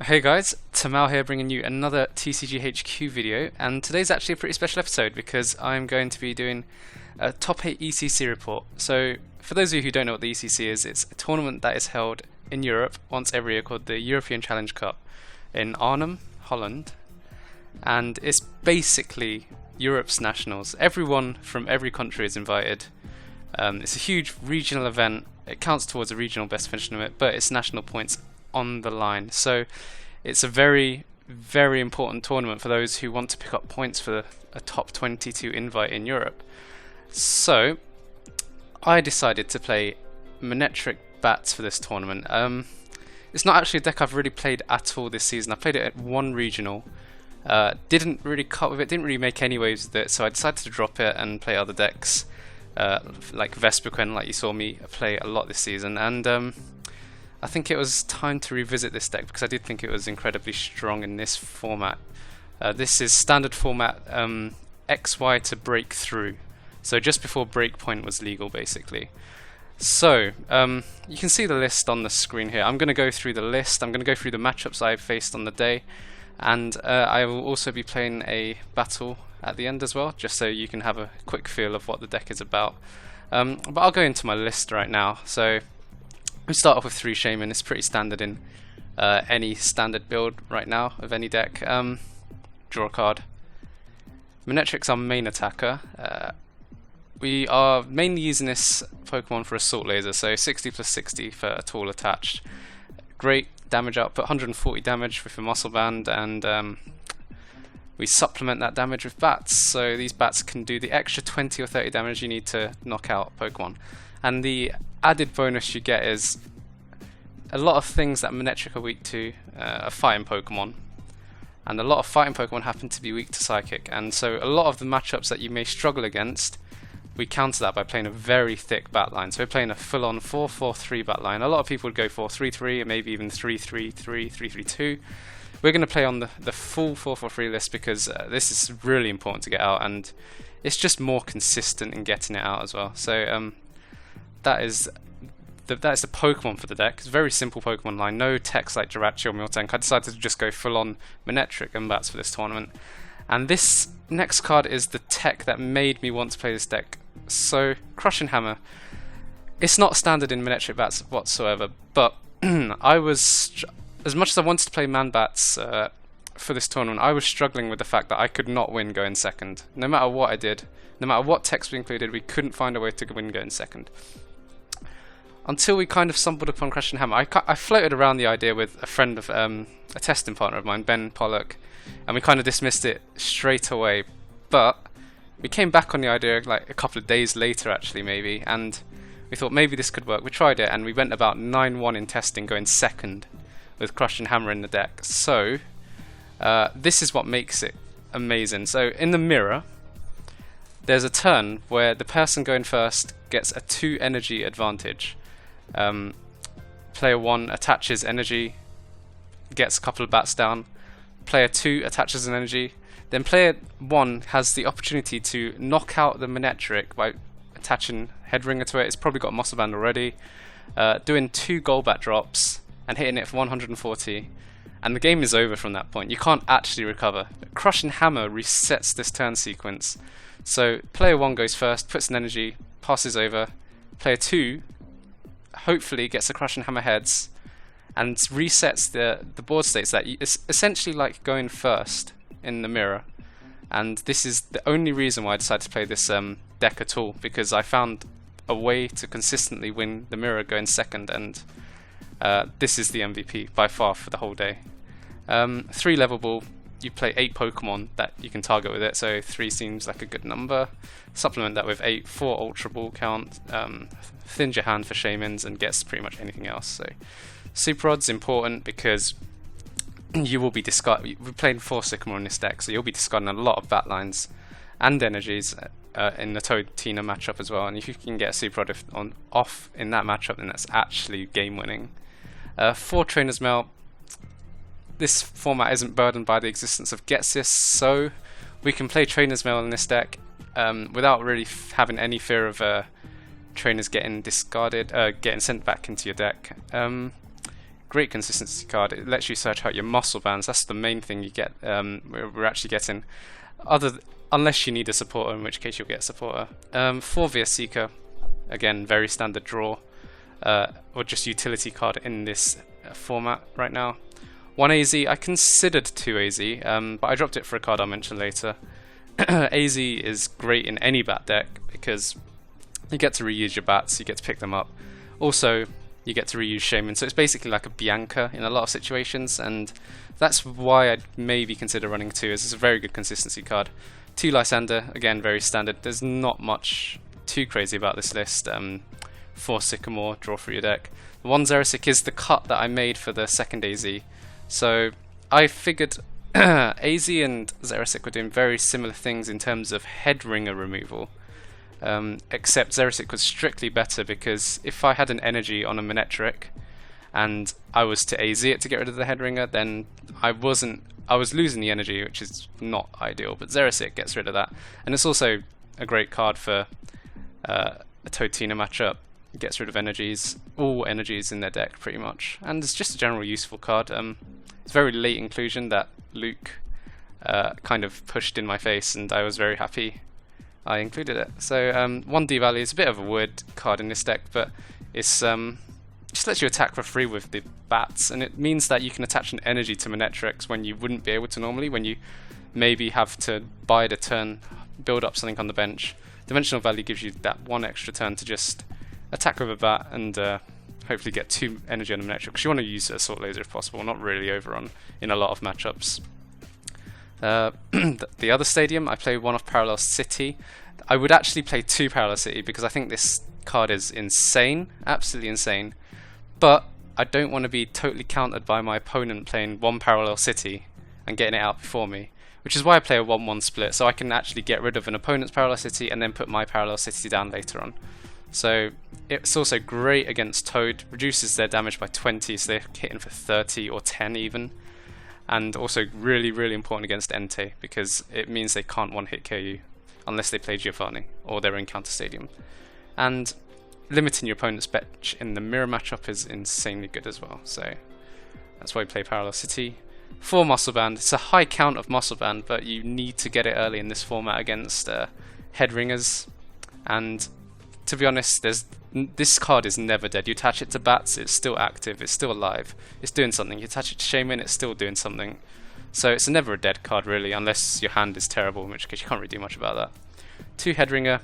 Hey guys, Tamao here bringing you another TCG HQ video, and today's actually a pretty special episode because I'm going to be doing a top 8 ECC report. So for those of you who don't know what the ECC is, it's a tournament that is held in Europe once every year called the European Challenge Cup in Arnhem, Holland, and it's basically Europe's nationals. Everyone from every country is invited. It's a huge regional event. It counts towards a regional best finish limit, but it's national points on the line. So it's a very, very important tournament for those who want to pick up points for a top 22 invite in Europe. So I decided to play Manetric bats for this tournament. It's not actually a deck I've really played at all this season. I played it at one regional. Didn't really cut with it, didn't really make any waves with it, so I decided to drop it and play other decks like Vesperquen, like you saw me play a lot this season. And I think it was time to revisit this deck because I did think it was incredibly strong in this format. This is standard format XY to break through, so just before breakpoint was legal basically. So you can see the list on the screen here. I'm going to go through the list, I'm going to go through the matchups I've faced on the day, and I will also be playing a battle at the end as well, just so you can have a quick feel of what the deck is about. But I'll go into my list right now. So we start off with 3 Shaman. It's pretty standard in any standard build right now of any deck. Draw a card. Manetric's our main attacker. We are mainly using this Pokemon for Assault Laser, so 60 plus 60 for a tool attached. Great damage output, 140 damage with a Muscle Band, and we supplement that damage with bats. So these bats can do the extra 20 or 30 damage you need to knock out Pokemon. And the added bonus you get is a lot of things that Manetric are weak to are fighting Pokemon, and a lot of fighting Pokemon happen to be weak to Psychic, and so a lot of the matchups that you may struggle against, we counter that by playing a very thick bat line. So we're playing a full-on 4-4-3 bat line. A lot of people would go 4-3-3 or maybe even 3-3-3, 3-3-2. We're going to play on the full 4-4-3 list because this is really important to get out, and it's just more consistent in getting it out as well. So that is the Pokemon for the deck. It's a very simple Pokemon line, no techs like Jirachi or Miltank. I decided to just go full on Manetric and bats for this tournament. And this next card is the tech that made me want to play this deck. So Crushing Hammer. It's not standard in Manetric bats whatsoever, but I was, as much as I wanted to play man bats for this tournament, I was struggling with the fact that I could not win going second. No matter what I did, no matter what techs we included, we couldn't find a way to win going second. Until we kind of stumbled upon Crushing Hammer. I floated around the idea with a friend of a testing partner of mine, Ben Pollock, and we kind of dismissed it straight away. But we came back on the idea like a couple of days later, actually, maybe, and we thought maybe this could work. We tried it, and we went about 9-1 in testing, going second with Crushing Hammer in the deck. So this is what makes it amazing. So in the mirror, there's a turn where the person going first gets a 2 energy advantage. Player 1 attaches energy, gets a couple of bats down. Player 2 attaches an energy. Then player 1 has the opportunity to knock out the Manetric by attaching Headringer to it. It's probably got a Muscle Band already. Doing 2 Golbat drops and hitting it for 140. And the game is over from that point. You can't actually recover. Crushing Hammer resets this turn sequence. So player 1 goes first, puts an energy, passes over. Player 2 hopefully gets a Crushing Hammer heads and resets the board states. That it's essentially like going first in the mirror. And this is the only reason why I decided to play this deck at all, because I found a way to consistently win the mirror going second, and this is the MVP by far for the whole day. 3 level ball, you play 8 Pokemon that you can target with it, so 3 seems like a good number. Supplement that with 4 Ultra Ball count, thins your hand for Shamans and gets pretty much anything else. So Super Rod's important because you will be discarding. We're playing 4 Sycamore in this deck, so you'll be discarding a lot of bat lines and energies in the Toad Tina matchup as well. And if you can get a Super Rod off in that matchup, then that's actually game winning. 4 Trainer's Mail. This format isn't burdened by the existence of Getsys, so we can play Trainer's Mail in this deck without really having any fear of trainers getting discarded, getting sent back into your deck. great consistency card. It lets you search out your muscle bands. That's the main thing you get. We're actually getting, unless you need a supporter, in which case you'll get a supporter. 4 via Seeker, again very standard draw, or just utility card in this format right now. 1 AZ, I considered 2 AZ, but I dropped it for a card I'll mention later. AZ is great in any bat deck because you get to reuse your bats, you get to pick them up. Also, you get to reuse Shaman, so it's basically like a Bianca in a lot of situations, and that's why I'd maybe consider running 2, as it's a very good consistency card. 2 Lysander, again very standard, there's not much too crazy about this list. 4 Sycamore, draw through your deck. 1 Xerasic is the cut that I made for the second AZ, so I figured AZ and Xerasic were doing very similar things in terms of headringer removal. Except Xerasic was strictly better because if I had an energy on a Manetric and I was to AZ it to get rid of the headringer, then I was losing the energy, which is not ideal, but Xerasic gets rid of that. And it's also a great card for a Totina matchup. It gets rid of energies, all energies in their deck pretty much, and it's just a general useful card. It's very late inclusion that Luke kind of pushed in my face, and I was very happy I included it. So 1 D-Value is a bit of a weird card in this deck, but it's just lets you attack for free with the bats, and it means that you can attach an energy to Manetrics when you wouldn't be able to normally, when you maybe have to bide a turn, build up something on the bench. Dimensional Value gives you that 1 extra turn to just attack with a bat and hopefully get 2 energy on the Manetric, because you want to use Assault Laser if possible, not really Overrun in a lot of matchups. The other stadium, I play 1 of Parallel City. I would actually play 2 Parallel City because I think this card is insane, absolutely insane, but I don't want to be totally countered by my opponent playing 1 Parallel City and getting it out before me, which is why I play a 1-1 split, so I can actually get rid of an opponent's Parallel City and then put my Parallel City down later on. So it's also great against Toad, reduces their damage by 20, so they're hitting for 30 or 10 even. And also really, really important against Entei, because it means they can't one-hit KO you unless they play Giovanni or they're in Counter Stadium. And limiting your opponent's bench in the mirror matchup is insanely good as well, so that's why we play Parallel City. 4 Muscle Band, it's a high count of Muscle Band, but you need to get it early in this format against Headringers, and to be honest, this card is never dead. You attach it to bats, it's still active, it's still alive, it's doing something. You attach it to Shaman, it's still doing something. So it's never a dead card really, unless your hand is terrible, in which case you can't really do much about that. 2 Headringer.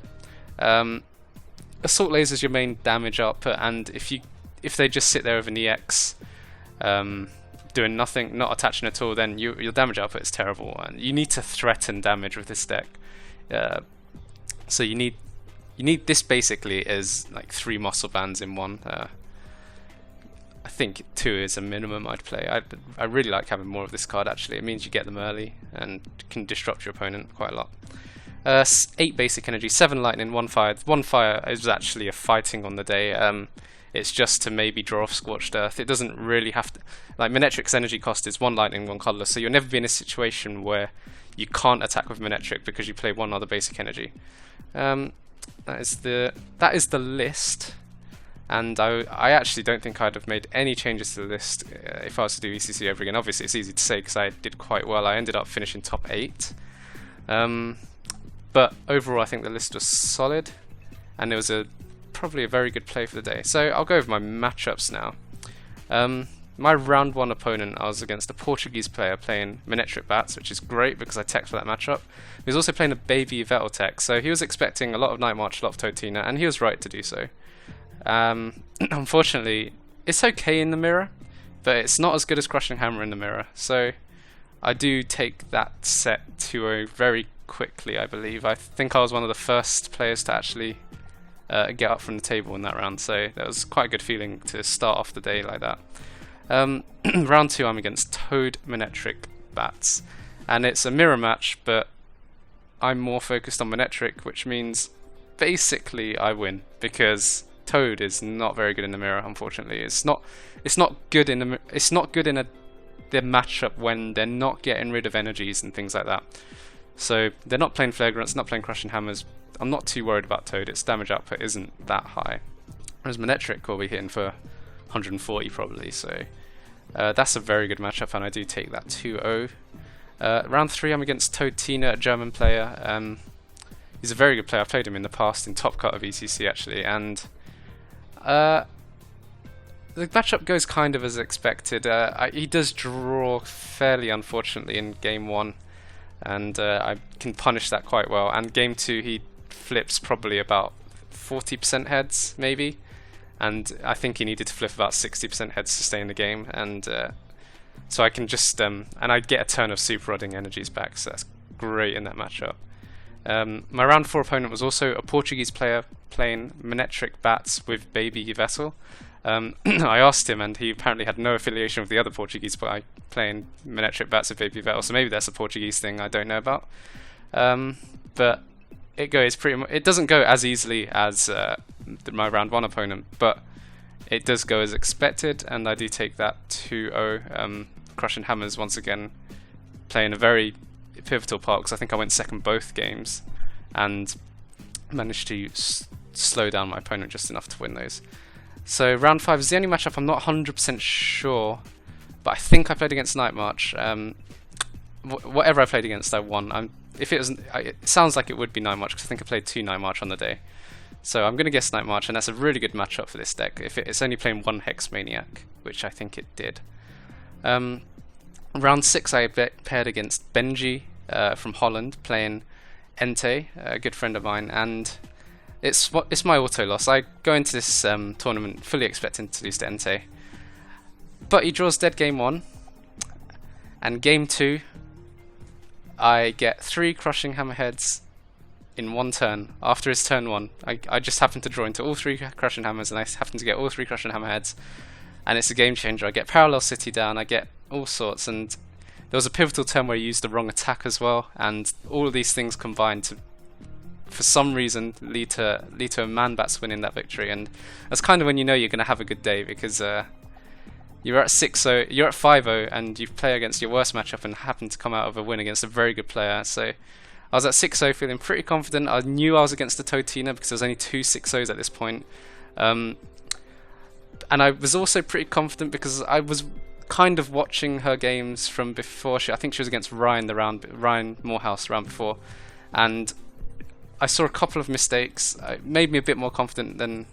Assault Laser is your main damage output, and if they just sit there with an EX, doing nothing, not attaching at all, then your damage output is terrible, and you need to threaten damage with this deck. So you need this basically as like 3 muscle bands in one. I think 2 is a minimum I'd play. I really like having more of this card actually. It means you get them early and can disrupt your opponent quite a lot. 8 basic energy, 7 lightning, 1 fire. 1 fire is actually a fighting on the day. It's just to maybe draw off Scorched Earth. It doesn't really have to. Like Manetric's energy cost is 1 lightning, 1 colourless, so you'll never be in a situation where you can't attack with Manetric because you play 1 other basic energy. That is the list, and I actually don't think I'd have made any changes to the list if I was to do ECC over again. Obviously it's easy to say because I did quite well. I ended up finishing top 8, but overall I think the list was solid, and it was probably a very good play for the day. So I'll go over my matchups now. My round 1 opponent, I was against a Portuguese player playing Manetric Bats, which is great because I teched for that matchup. He was also playing a baby Vettletech, so he was expecting a lot of Night March, a lot of Totina, and he was right to do so. Unfortunately, it's okay in the mirror, but it's not as good as Crushing Hammer in the mirror, so I do take that set 2-0 very quickly, I believe. I think I was one of the first players to actually get up from the table in that round, so that was quite a good feeling to start off the day like that. Round 2 I'm against Toad Manetric Bats, and it's a mirror match, but I'm more focused on Manetric, which means basically I win because Toad is not very good in the mirror. Unfortunately, it's not good in the matchup when they're not getting rid of energies and things like that. So they're not playing Flare Grunts, not playing Crushing Hammers. I'm not too worried about Toad. Its damage output isn't that high, whereas Manetric will be hitting for 140 probably, so That's a very good matchup, and I do take that 2-0. Round 3, I'm against Totina, a German player. He's a very good player. I've played him in the past in Top Cut of ECC actually, and the matchup goes kind of as expected. He does draw fairly unfortunately in game 1, and I can punish that quite well. And game 2, he flips probably about 40% heads maybe, and I think he needed to flip about 60% heads to stay in the game, and so I can just and I get a turn of super rodding energies back, so that's great in that matchup. My round 4 opponent was also a Portuguese player playing Manetric bats with Baby Vessel. I asked him, and he apparently had no affiliation with the other Portuguese player playing Manetric bats with Baby Vessel, so maybe that's a Portuguese thing I don't know about. But it goes pretty much. It doesn't go as easily as my round 1 opponent, but it does go as expected, and I do take that 2-0. Crushing Hammers once again playing a very pivotal part, because I think I went second both games and managed to slow down my opponent just enough to win those. So round 5 is the only matchup I'm not 100% sure, but I think I played against Night March. Whatever I played against, I won. If it wasn't, it sounds like it would be Night March, because I think I played 2 Night March on the day. So I'm going to guess Night March, and that's a really good matchup for this deck. If it's only playing 1 Hex Maniac, which I think it did. Round 6 I paired against Benji from Holland, playing Entei, a good friend of mine, and it's my auto loss. I go into this tournament fully expecting to lose to Entei, but he draws dead game 1, and game 2 I get 3 Crushing Hammerheads in 1 turn. After his turn 1, I just happen to draw into all 3 Crushing Hammers, and I happen to get all 3 Crushing Hammerheads, and it's a game changer. I get Parallel City down, I get all sorts, and there was a pivotal turn where he used the wrong attack as well, and all of these things combined to, for some reason, lead to a Man-Bats winning that victory. And that's kind of when you know you're going to have a good day, because you're at 6-0, you're at 5-0, and you play against your worst matchup and happen to come out of a win against a very good player. So I was at 6-0 feeling pretty confident. I knew I was against the Totina because there was only 2 6-0s at this point. And I was also pretty confident because I was kind of watching her games from before. I think she was against Ryan Morehouse round before, and I saw a couple of mistakes. It made me a bit more confident than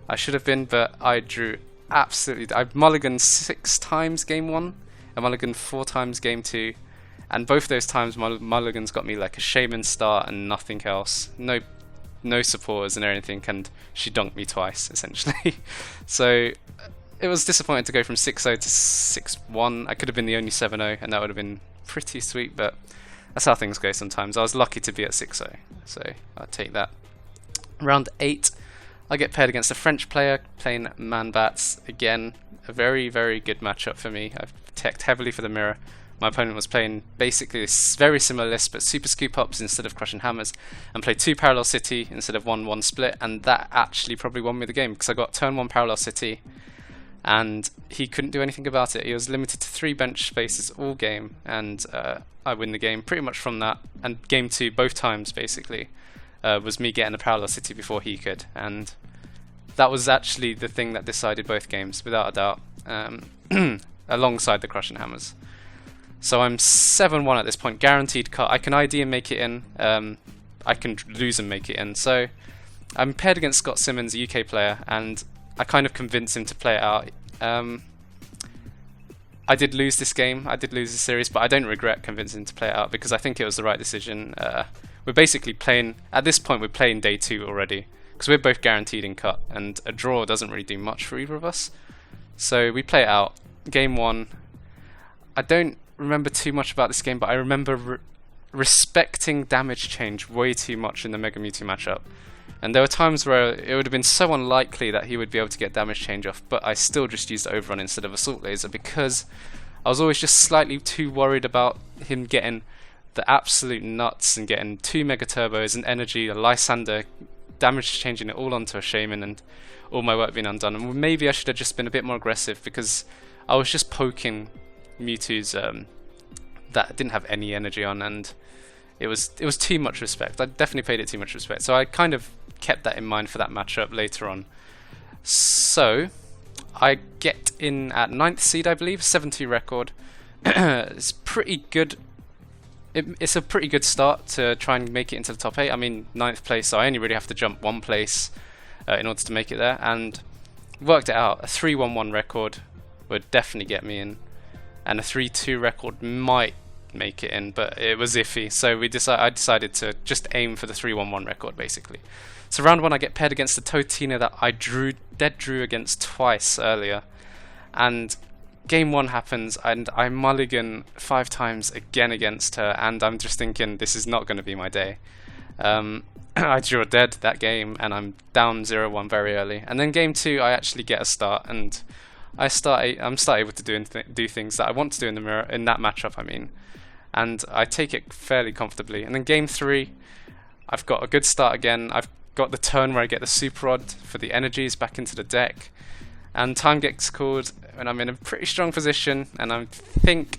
I should have been, but I drew absolutely. I mulliganed 6 times game 1, I mulliganed 4 times game 2, and both those times my mulligans got me like a Shaman start and nothing else. No supporters and anything, and she dunked me twice essentially. So it was disappointing to go from 6-0 to 6-1. I could have been the only 7-0, and that would have been pretty sweet, but that's how things go sometimes. I was lucky to be at 6-0, so I'll take that. Round 8, I get paired against a French player playing Man-Bats. Again, a very, very good matchup for me. I've teched heavily for the mirror. My opponent was playing basically this very similar list, but Super Scoop Ups instead of Crushing Hammers, and played 2 Parallel City instead of 1-1 split, and that actually probably won me the game, because I got turn 1 Parallel City, and he couldn't do anything about it. He was limited to 3 bench spaces all game, and I win the game pretty much from that. And game 2, both times basically, was me getting a Parallel City before he could, and that was actually the thing that decided both games, without a doubt, alongside the Crushing Hammers. So I'm 7-1 at this point, guaranteed cut. I can ID and make it in, I can lose and make it in. So I'm paired against Scott Simmons, a UK player, and I kind of convinced him to play it out. I did lose this game, I did lose the series, but I don't regret convincing him to play it out, because I think it was the right decision. We're basically playing, at this point we're playing day 2 already, because we're both guaranteed in cut, and a draw doesn't really do much for either of us. So we play it out. Game 1, I don't remember too much about this game, but I remember respecting damage change way too much in the Mega Mewtwo matchup. And there were times where it would have been so unlikely that he would be able to get damage change off, but I still just used Overrun instead of Assault Laser, because I was always just slightly too worried about him getting the absolute nuts and getting 2 Mega Turbos and Energy, a Lysander, damage changing it all onto a Shaman, and all my work being undone. And maybe I should have just been a bit more aggressive, because I was just poking Mewtwo's that didn't have any energy on, and it was too much respect. I definitely paid it too much respect, so I kind of kept that in mind for that matchup later on. So I get in at 9th seed, I believe, 7-2 record. It's pretty good. It's a pretty good start to try and make it into the top 8. I mean, 9th place, so I only really have to jump 1 place in order to make it there, and worked it out. A 3-1-1 record would definitely get me in, and a 3-2 record might make it in, but it was iffy, so I decided to just aim for the 3-1-1 record, basically. So round 1 I get paired against the Totina that I dead drew against twice earlier, and game 1 happens and I mulligan 5 times again against her, and I'm just thinking this is not going to be my day. I drew a dead that game and I'm down 0-1 very early, and then game 2 I actually get a start, and I'm start able to do things that I want to do in the mirror in that matchup, I mean, and I take it fairly comfortably. And then game 3 I've got a good start again. I've got the turn where I get the super rod for the energies back into the deck, and time gets called and I'm in a pretty strong position, and I think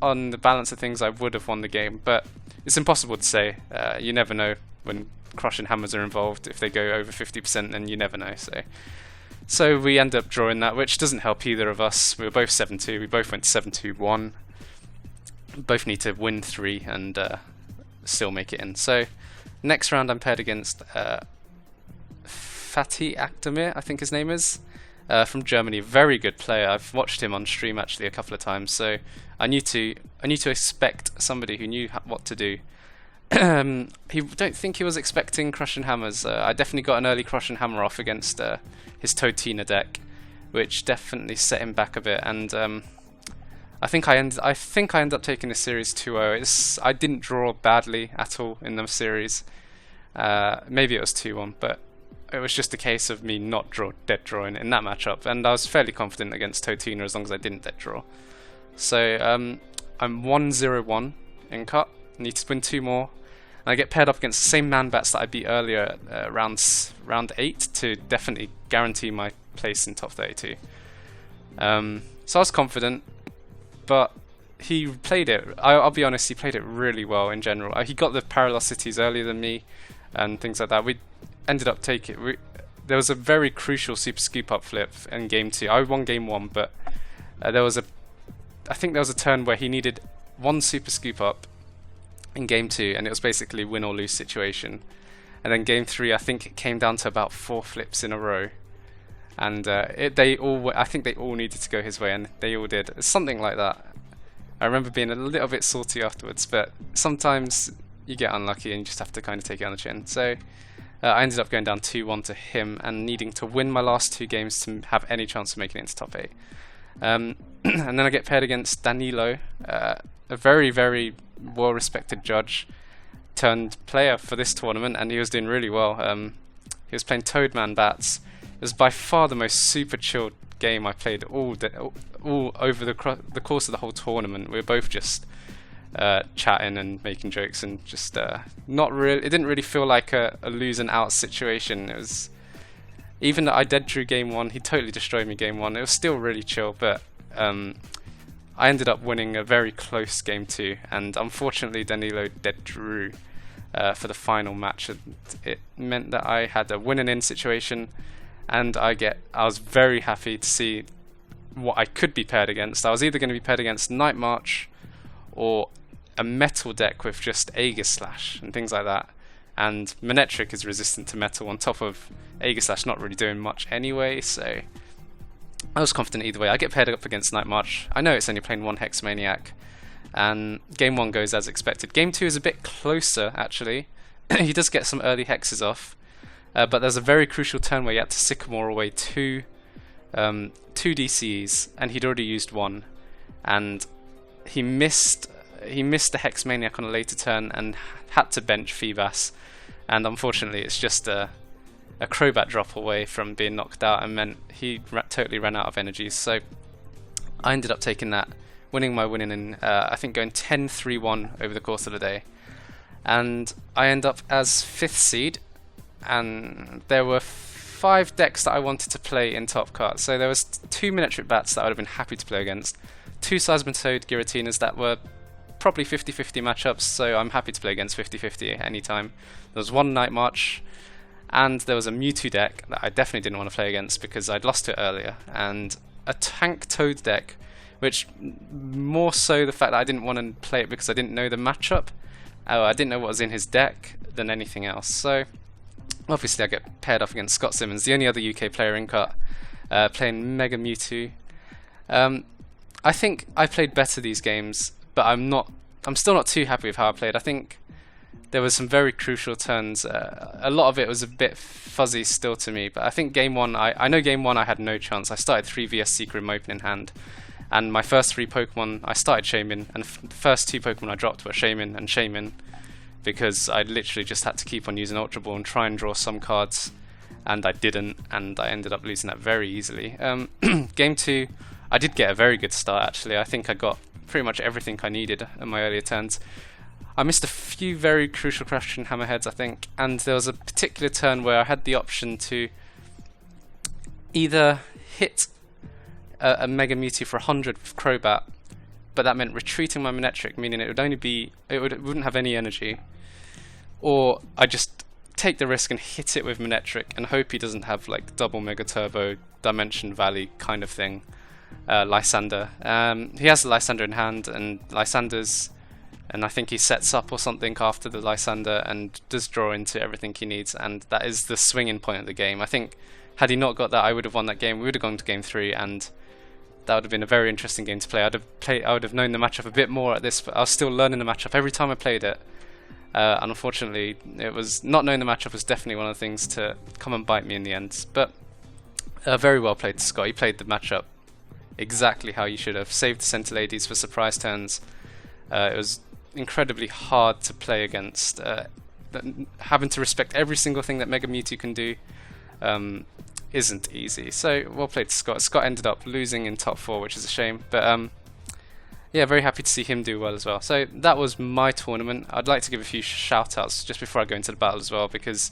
on the balance of things I would have won the game, but it's impossible to say. You never know when crushing hammers are involved. If they go over 50%, then you never know. So we end up drawing that, which doesn't help either of us. We were both 7-2. We both went 7-2-1. Both need to win 3 and still make it in. So next round I'm paired against Fatih Akdemir, I think his name is, from Germany. Very good player. I've watched him on stream actually a couple of times, so I knew to expect somebody who knew what to do. Don't think he was expecting Crush and Hammers. I definitely got an early Crush and Hammer off against his Totina deck, which definitely set him back a bit, and I think I end up taking the series 2-0. I didn't draw badly at all in the series. Maybe it was 2-1, but it was just a case of me not dead drawing in that matchup, and I was fairly confident against Totina as long as I didn't dead draw. So I'm 1-0-1 in cut. I need to win 2 more. And I get paired up against the same man-bats that I beat earlier at round 8 to definitely guarantee my place in top 32. So I was confident, but he played it. I'll be honest, he played it really well in general. He got the parallel cities earlier than me and things like that. We ended up taking. There was a very crucial super scoop up flip in game 2. I won game 1, but I think there was a turn where he needed 1 super scoop up in game 2, and it was basically win or lose situation. And then game 3, I think it came down to about 4 flips in a row, and I think they all needed to go his way, and they all did. Something like that. I remember being a little bit salty afterwards, but sometimes you get unlucky and you just have to kind of take it on the chin. So I ended up going down 2-1 to him and needing to win my last 2 games to have any chance of making it into top 8. And then I get paired against Danilo, a very, very well-respected judge turned player for this tournament, and he was doing really well. He was playing Toadman bats. It was by far the most super chilled game I played all over the course of the whole tournament. We were both just chatting and making jokes, and just not really. It didn't really feel like a lose and out situation. It was, even that I dead drew game 1, he totally destroyed me game 1. It was still really chill, but I ended up winning a very close game 2, and unfortunately Danilo dead drew for the final match. It meant that I had a win and in situation, and I was very happy to see what I could be paired against. I was either going to be paired against Night March or a metal deck with just Aegis Slash and things like that. And Manetric is resistant to metal on top of Aegis Slash not really doing much anyway, so I was confident either way. I get paired up against Night March. I know it's only playing 1 Hex Maniac, and game 1 goes as expected. Game 2 is a bit closer, actually. He does get some early hexes off, but there's a very crucial turn where he had to Sycamore away 2 DCs, and he'd already used 1, and he missed the Hex Maniac on a later turn and had to bench Phoebus, and unfortunately it's just a Crobat drop away from being knocked out, and meant he totally ran out of energies. So I ended up taking that, winning my winning in, I think going 10-3-1 over the course of the day. And I end up as 5th seed, and there were 5 decks that I wanted to play in top cut. So there was 2 Manetric bats that I would have been happy to play against, 2 Seismitoad Giratinas that were probably 50-50 matchups, so I'm happy to play against 50-50 anytime. There was 1 Night March, and there was a Mewtwo deck that I definitely didn't want to play against because I'd lost it earlier, and a Tank Toad deck, which more so the fact that I didn't want to play it because I didn't know the matchup. I didn't know what was in his deck than anything else. So obviously I get paired off against Scott Simmons, the only other UK player in cut, playing Mega Mewtwo. I think I played better these games, but I'm still not too happy with how I played. I think there was some very crucial turns. A lot of it was a bit fuzzy still to me, but I think game one, I know game one I had no chance. I started 3 VS Secret Room open in hand, and my first 3 Pokemon, I started Shaman, and the first 2 Pokemon I dropped were Shaman and Shaman, because I literally just had to keep on using Ultra Ball and try and draw some cards, and I didn't, and I ended up losing that very easily. Game 2, I did get a very good start actually. I think I got pretty much everything I needed in my earlier turns. I missed a few very crucial Crushing Hammerheads, I think, and there was a particular turn where I had the option to either hit a Mega Mewtwo for 100 with Crobat, but that meant retreating my Manetric, meaning it wouldn't have any energy, or I just take the risk and hit it with Manetric and hope he doesn't have like double Mega Turbo, Dimension Valley kind of thing. Lysander. He has the Lysander in hand, and I think he sets up or something after the Lysander and does draw into everything he needs, and that is the swinging point of the game. I think had he not got that, I would have won that game. We would have gone to game 3, and that would have been a very interesting game to play. I would have known the matchup a bit more at this, but I was still learning the matchup every time I played it. And unfortunately, it was not knowing the matchup was definitely one of the things to come and bite me in the end. But very well played to Scott. He played the matchup exactly how you should have. Saved the Centiladies for surprise turns. It was incredibly hard to play against. Having to respect every single thing that Mega Mewtwo can do isn't easy. So well played to Scott. Scott ended up losing in top 4, which is a shame. But yeah, very happy to see him do well as well. So that was my tournament. I'd like to give a few shout outs just before I go into the battle as well, because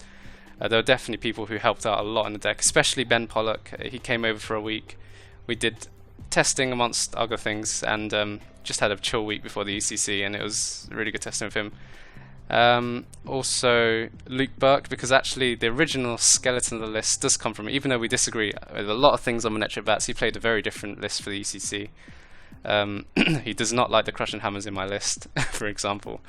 there were definitely people who helped out a lot in the deck, especially Ben Pollock. He came over for a week. We did testing amongst other things, and just had a chill week before the ECC, and it was really good testing with him. Also Luke Burke, because actually the original skeleton of the list does come from, even though we disagree with a lot of things on Manetric Bats, he played a very different list for the ECC. He does not like the Crushing Hammers in my list, for example.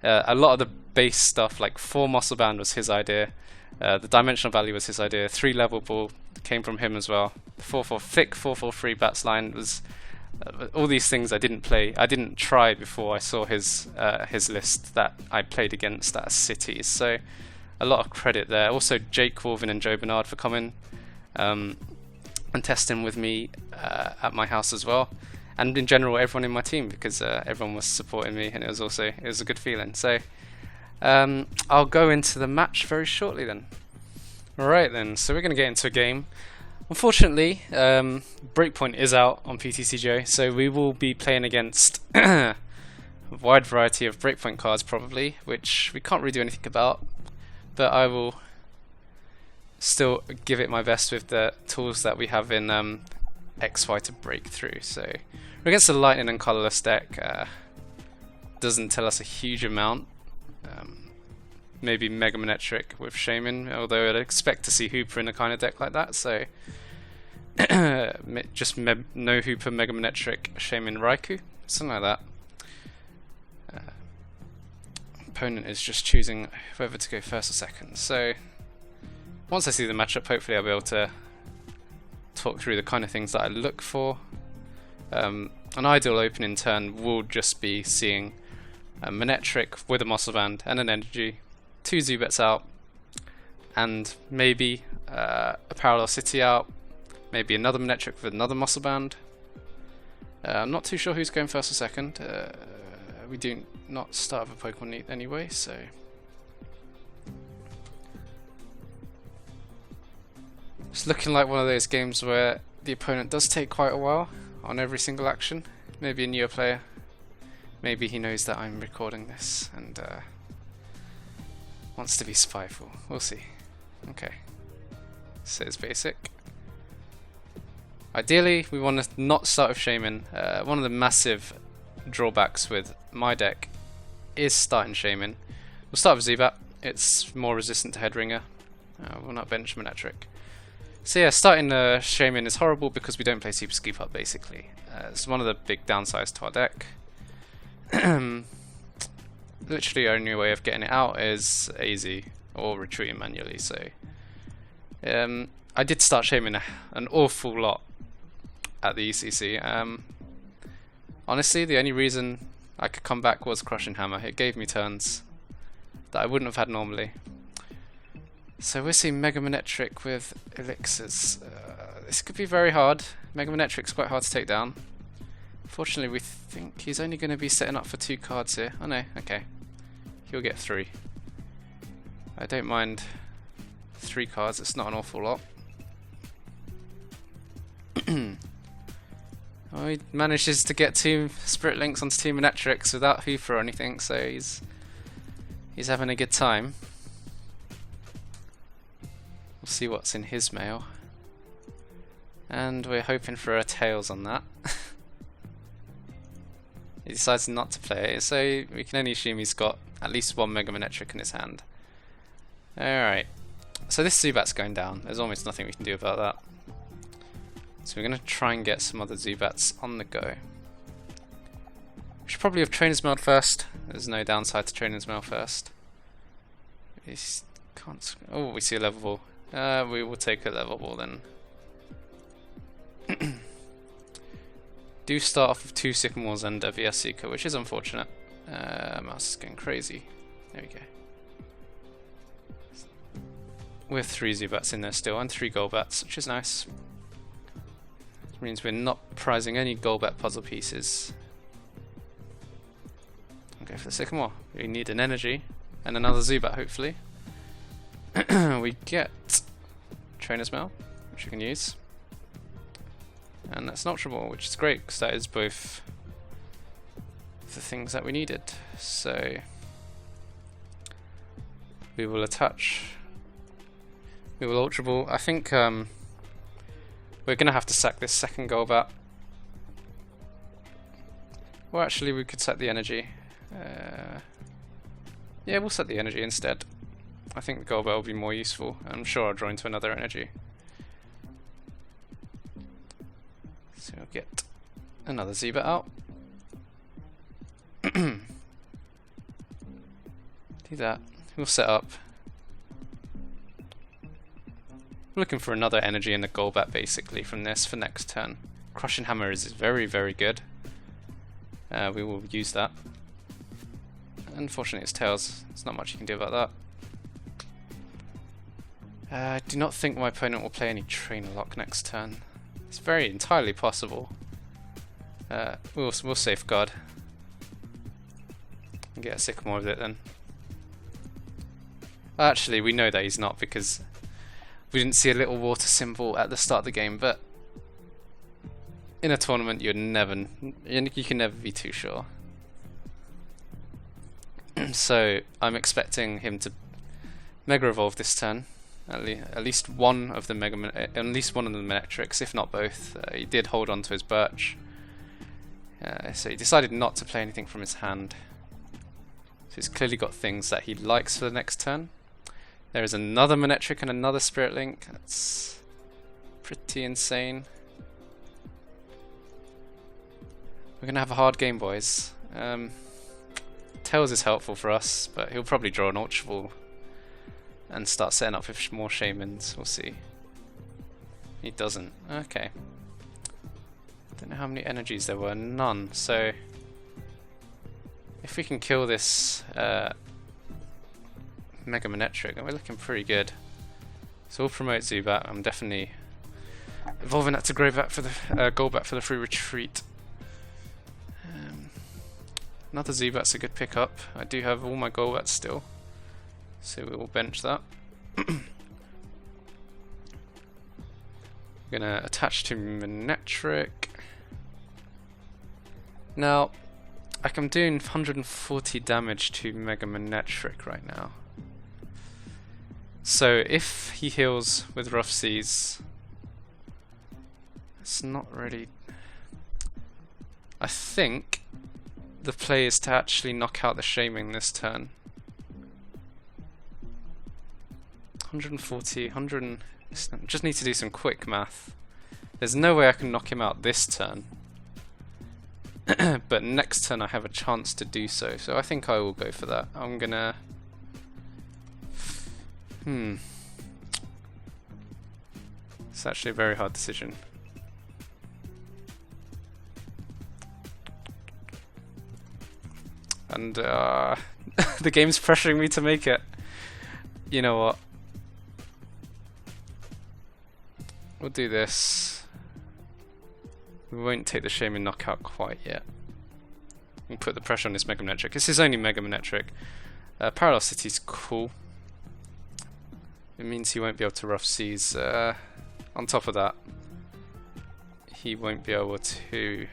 A lot of the base stuff, like 4 Muscle Band was his idea, the Dimensional Value was his idea, 3 Level Ball came from him as well, the 4/4 thick 4/4 Bats line was all these things I didn't try before I saw his list that I played against at Cities, so a lot of credit there. Also Jake Corvin and Joe Bernard for coming and testing with me at my house as well, and in general everyone in my team, because everyone was supporting me, and it was a good feeling. So I'll go into the match very shortly then. Alright then, so we're going to get into a game. Unfortunately, Breakpoint is out on PTCGO, so we will be playing against a wide variety of Breakpoint cards probably, which we can't really do anything about, but I will still give it my best with the tools that we have in XY to break through. So we're against a Lightning and Colorless deck. Doesn't tell us a huge amount. Maybe Mega Manetric with Shaman, although I'd expect to see Hooper in a kind of deck like that, so just no Hooper, Mega Manetric, Shaman, Raikou, something like that. Opponent is just choosing whether to go first or second, so once I see the matchup, hopefully I'll be able to talk through the kind of things that I look for. An ideal opening turn will just be seeing a Manetric with a Muscle Band and an Energy, 2 Zubets out, and maybe a Parallel City out, maybe another Manetric with another Muscle Band. I'm not too sure who's going first or second. We do not start with a Pokemon Neat anyway, so it's looking like one of those games where the opponent does take quite a while on every single action. Maybe a newer player, maybe he knows that I'm recording this and wants to be spiteful. We'll see. Okay. So it's basic. Ideally, we want to not start with Shaman. One of the massive drawbacks with my deck is starting Shaman. We'll start with Zubat. It's more resistant to Headringer. We'll not bench Manetric. So yeah, starting Shaman is horrible because we don't play Super Scoop Up basically. It's one of the big downsides to our deck. Literally only way of getting it out is AZ or retreating manually, so I did start Shaman an awful lot at the ECC. Honestly, the only reason I could come back was Crushing Hammer. It gave me turns that I wouldn't have had normally. So we're seeing Mega Manetric with Elixirs. This could be very hard. Mega Manetric's quite hard to take down. Fortunately, we think he's only going to be setting up for 2 cards here. Oh no, okay. He'll get 3. I don't mind 3 cards, it's not an awful lot. Well, he manages to get 2 Spirit Links onto 2 Manetrics without Hoofer or anything, so he's having a good time. We'll see what's in his mail. And we're hoping for a Tails on that. He decides not to play it, so we can only assume he's got at least 1 Mega Manetric in his hand. Alright, so this Zubat's going down. There's almost nothing we can do about that. So we're going to try and get some other Zubats on the go. We should probably have Trainer's Mail first. There's no downside to Trainer's Mail first. Oh, we see a level ball. We will take a level ball then. Do start off with 2 Sycamores and a VS Seeker, which is unfortunate. Mouse is going crazy. There we go. With 3 Zubats in there still, and 3 Golbats, which is nice. Which means we're not prizing any Golbat puzzle pieces. Okay, for the Sycamore. We need an energy, and another Zubat hopefully. We get Trainer's Mail, which we can use. And that's an Ultra Ball, which is great, because that is both the things that we needed. So we will attach. We will Ultra Ball. I think we're going to have to sack this second Golbat. Or actually, we could set the energy. Yeah, we'll set the energy instead. I think the Golbat will be more useful. I'm sure I'll draw into another energy. So we'll get another Zubat out. Do that. We'll set up. We're looking for another energy in the Golbat basically from this for next turn. Crushing Hammer is very, very good. We will use that. Unfortunately, it's Tails. There's not much you can do about that. I do not think my opponent will play any Trainer Lock next turn. It's very entirely possible. We'll safeguard and get a Sycamore with it then. Actually, we know that he's not because we didn't see a little water symbol at the start of the game, but in a tournament you can never be too sure. So I'm expecting him to Mega Evolve this turn. At least one of the Manetrics, if not both. He did hold on to his Birch, so he decided not to play anything from his hand. So he's clearly got things that he likes for the next turn. There is another Manetric and another Spirit Link. That's pretty insane. We're gonna have a hard game, boys. Tails is helpful for us, but he'll probably draw an Ultra Ball and start setting up with more Shamans. We'll see. He doesn't. Okay. Don't know how many energies there were. None. So if we can kill this Mega Manetric, then we're looking pretty good. So we'll promote Zubat. I'm definitely evolving that to Golbat for the free retreat. Another Zubat's a good pickup. I do have all my Golbats still, so we will bench that. We're gonna attach to Manetric. Now, I'm doing 140 damage to Mega Manetric right now. So if he heals with Rough Seas, it's not really. I think the play is to actually knock out the Shaming this turn. 140, 100. Just need to do some quick math. There's no way I can knock him out this turn. But next turn I have a chance to do so. So I think I will go for that. I'm gonna... It's actually a very hard decision. And the game's pressuring me to make it. You know what? We'll do this. We won't take the Shaman knockout quite yet. We can put the pressure on this Mega Manetric. This is only Mega Manetric. Parallel City's cool. It means he won't be able to Rough Seas. On top of that, he won't be able to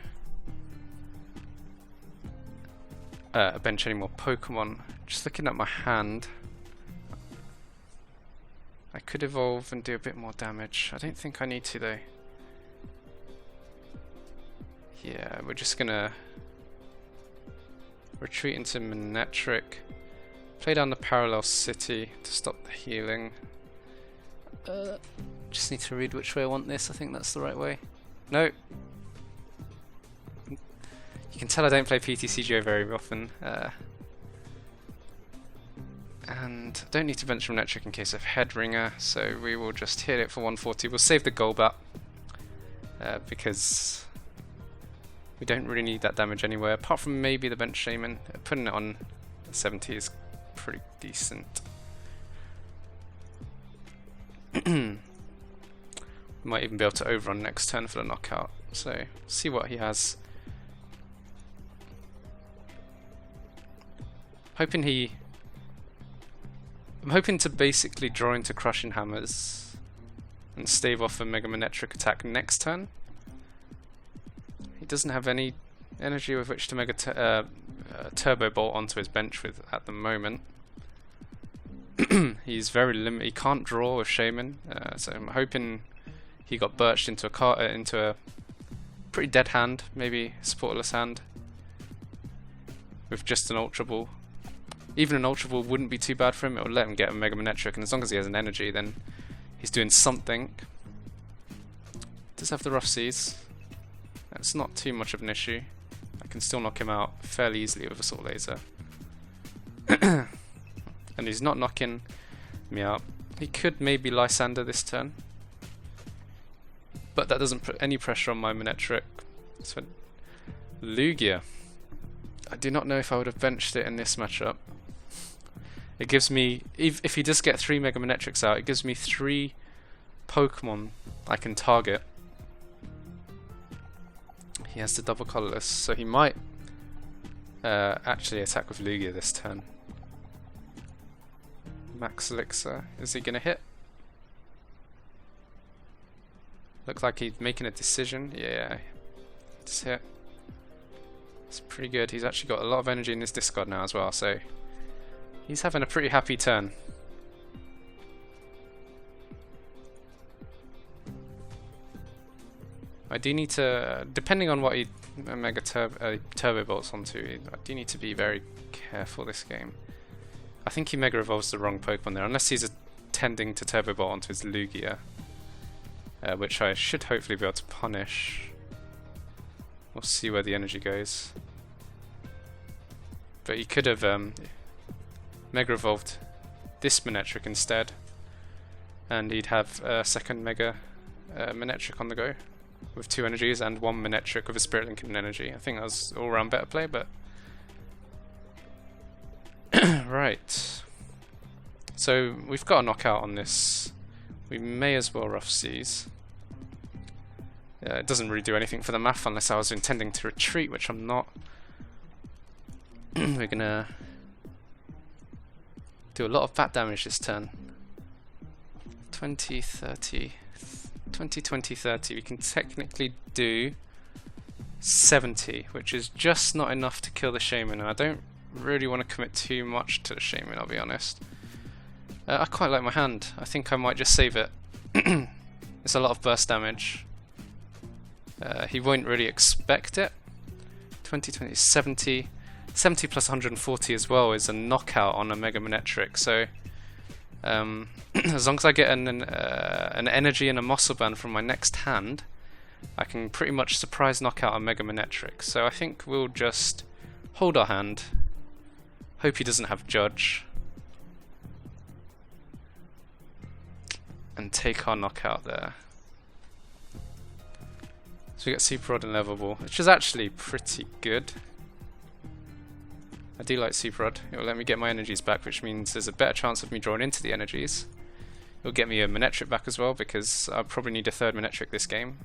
bench any more Pokemon. Just looking at my hand, I could evolve and do a bit more damage. I don't think I need to though. Yeah, we're just gonna retreat into Manetric, play down the Parallel City to stop the healing. Just need to read which way I want this. I think that's the right way. No. You can tell I don't play PTCGO very often. And I don't need to bench Manetric in case of Headringer, so we will just hit it for 140. We'll save the Golbat because we don't really need that damage anywhere, apart from maybe the bench Shaman. Putting it on 70 is pretty decent. Might even be able to overrun next turn for the knockout, so see what he has. I'm hoping to basically draw into Crushing Hammers and stave off a Mega Manetric attack next turn. He doesn't have any energy with which to Turbo Bolt onto his bench with at the moment. He's very limited. He can't draw with Shaman, so I'm hoping he got birched into a pretty dead hand, maybe supportless hand, with just an Ultra Ball. Even an Ultra Ball wouldn't be too bad for him. It would let him get a Mega Manetric, and as long as he has an energy, then he's doing something. Does have the Rough Seas. That's not too much of an issue. I can still knock him out fairly easily with Assault Laser. And he's not knocking me out. He could maybe Lysander this turn, but that doesn't put any pressure on my Manetric. So Lugia. I do not know if I would have benched it in this matchup. It gives me, if he does get 3 Mega Manetrics out, it gives me 3 Pokemon I can target. He has the double colorless, so he might actually attack with Lugia this turn. Max Elixir, is he gonna hit? Looks like he's making a decision. Yeah, just hit. It's pretty good. He's actually got a lot of energy in his discard now as well, so he's having a pretty happy turn. I do need to, depending on what he Turbo Bolts onto, I do need to be very careful this game. I think he Mega Evolves the wrong Pokemon there, unless he's intending to Turbo Bolt onto his Lugia, which I should hopefully be able to punish. We'll see where the energy goes. But he could have Mega Evolved this Manetric instead, and he'd have a second Mega Manetric on the go with 2 energies and 1 Manetric with a Spirit Link and energy. I think that was all around better play, but right. So we've got a knockout on this. We may as well Rough Seas. It doesn't really do anything for the math unless I was intending to retreat, which I'm not. We're gonna do a lot of bat damage this turn. 20, 30. 20, 20, 30. We can technically do 70, which is just not enough to kill the Shaman, and I don't really want to commit too much to the Shaman, I'll be honest. I quite like my hand. I think I might just save it. It's a lot of burst damage. He won't really expect it. 20, 20, 70. 70 plus 140 as well is a knockout on a Mega Manetric, so as long as I get an energy and a muscle band from my next hand, I can pretty much surprise knock out a Mega Manetric. So I think we'll just hold our hand, hope he doesn't have Judge, and take our knockout there. So we get Super Rod and Level Ball, which is actually pretty good. I do like Super Rod. It will let me get my energies back, which means there's a better chance of me drawing into the energies. It will get me a Manetric back as well, because I'll probably need a third Manetric this game.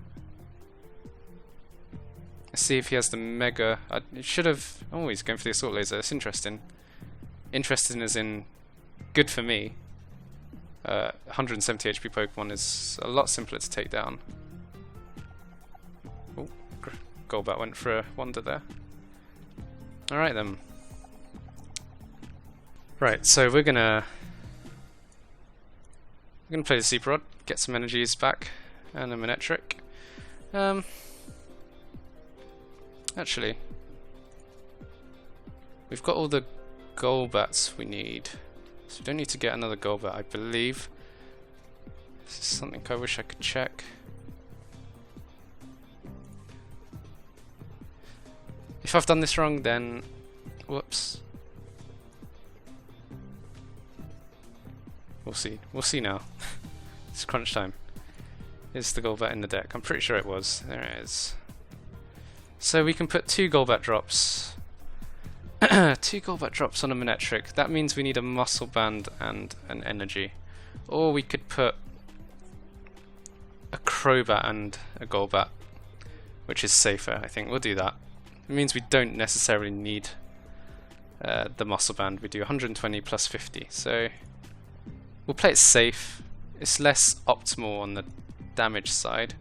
Let's see if he has the Mega. He should have. Oh, he's going for the Assault Laser. It's interesting. Interesting as in good for me. 170 HP Pokemon is a lot simpler to take down. Oh, Golbat went for a Wander there. Alright then. Right, so we're gonna play the Super Rod, get some energies back, and a Manetric. Actually, we've got all the Golbats we need, so we don't need to get another Golbat, I believe. This is something I wish I could check. If I've done this wrong, then whoops. We'll see. We'll see now. It's crunch time. Is the Golbat in the deck? I'm pretty sure it was. There it is. So we can put 2 Golbat drops. 2 Golbat drops on a Manetric. That means we need a Muscle Band and an Energy. Or we could put a Crobat and a Golbat, which is safer, I think. We'll do that. It means we don't necessarily need the Muscle Band. We do 120 plus 50. So we'll play it safe. It's less optimal on the damage side.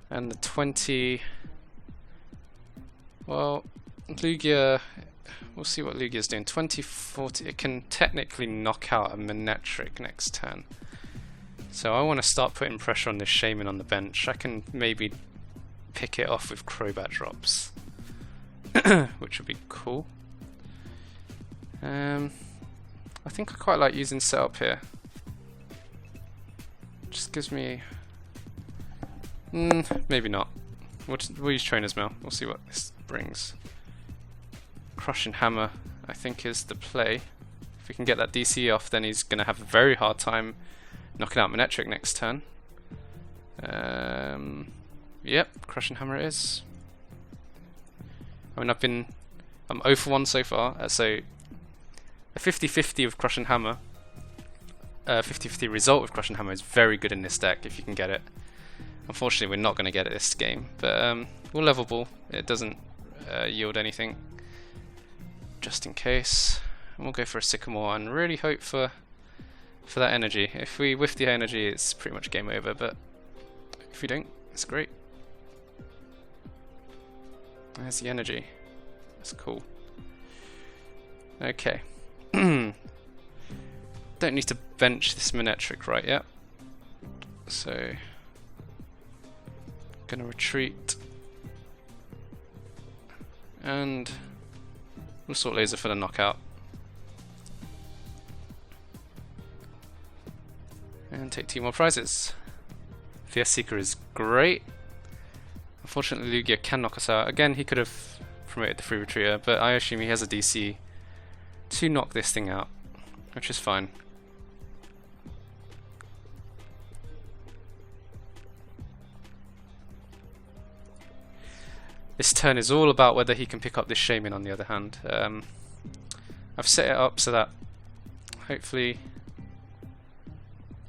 And the 20... Well, Lugia... We'll see what Lugia's doing. 20, 40... It can technically knock out a Manetric next turn. So I want to start putting pressure on this Shaman on the bench. I can maybe pick it off with Crobat drops. Which would be cool. I think I quite like using setup here. Just gives me... maybe not. We'll use Trainer's Mail. We'll see what this brings. Crushing Hammer, I think, is the play. If we can get that DC off, then he's going to have a very hard time knocking out Manetric next turn. Yep, Crushing Hammer it is. I mean, I'm 0 for 1 so far, so a 50-50 of Crushing Hammer, 50-50 result with Crushing Hammer is very good in this deck if you can get it. Unfortunately, we're not going to get it this game, but we'll Level Ball. It doesn't yield anything, just in case. And we'll go for a Sycamore and really hope for that energy. If we whiff the energy, it's pretty much game over, but if we don't, it's great. There's the energy. That's cool. Okay. Don't need to bench this Manetric right yet. So... Gonna retreat, and we'll Assault Laser for the knockout, and take 2 more prizes. Fierce Seeker is great. Unfortunately, Lugia can knock us out. Again, he could have promoted the Free Retreater, but I assume he has a DC to knock this thing out, which is fine. This turn is all about whether he can pick up this Shaman on the other hand. I've set it up so that hopefully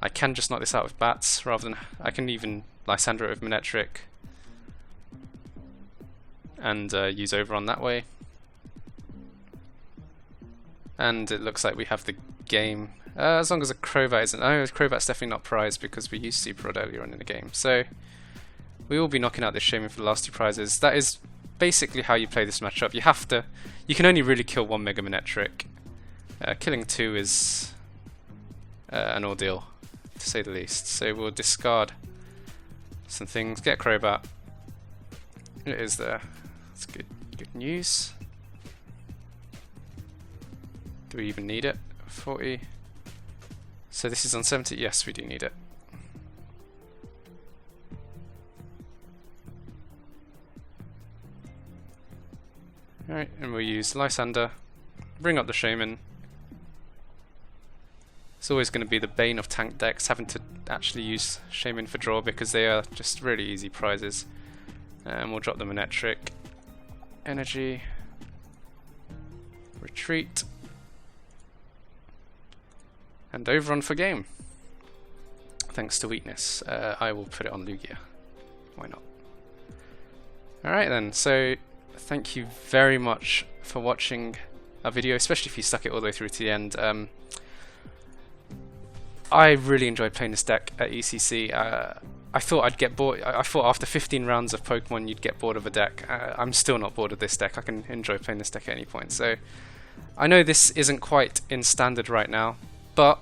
I can just knock this out with bats rather than I can even Lysandra it with Manetric and use Overrun that way. And it looks like we have the game. As long as a Crobat isn't... Oh, Crobat's definitely not prized because we used Super Rod earlier on in the game. So we will be knocking out this Shaman for the last 2 prizes. That is basically how you play this matchup. You have to... You can only really kill 1 Mega Manetric. Killing 2 is an ordeal, to say the least. So we'll discard some things. Get Crobat. It is there. That's good news. Do we even need it? 40. So this is on 70. Yes, we do need it. Alright, and we'll use Lysander, bring up the Shaman. It's always going to be the bane of tank decks, having to actually use Shaman for draw because they are just really easy prizes. And we'll drop the Manetric. Energy. Retreat. And overrun for game. Thanks to weakness. I will put it on Lugia. Why not? Alright then, so thank you very much for watching our video, especially if you stuck it all the way through to the end. I really enjoyed playing this deck at ECC. I thought I'd get bored. I thought after 15 rounds of Pokemon you'd get bored of a deck. I'm still not bored of this deck. I can enjoy playing this deck at any point. So I know this isn't quite in standard right now, but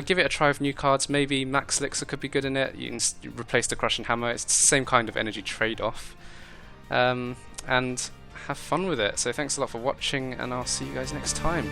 give it a try with new cards. Maybe Max Elixir could be good in it. You can replace the Crushing Hammer. It's the same kind of energy trade-off. And have fun with it. So thanks a lot for watching, and I'll see you guys next time.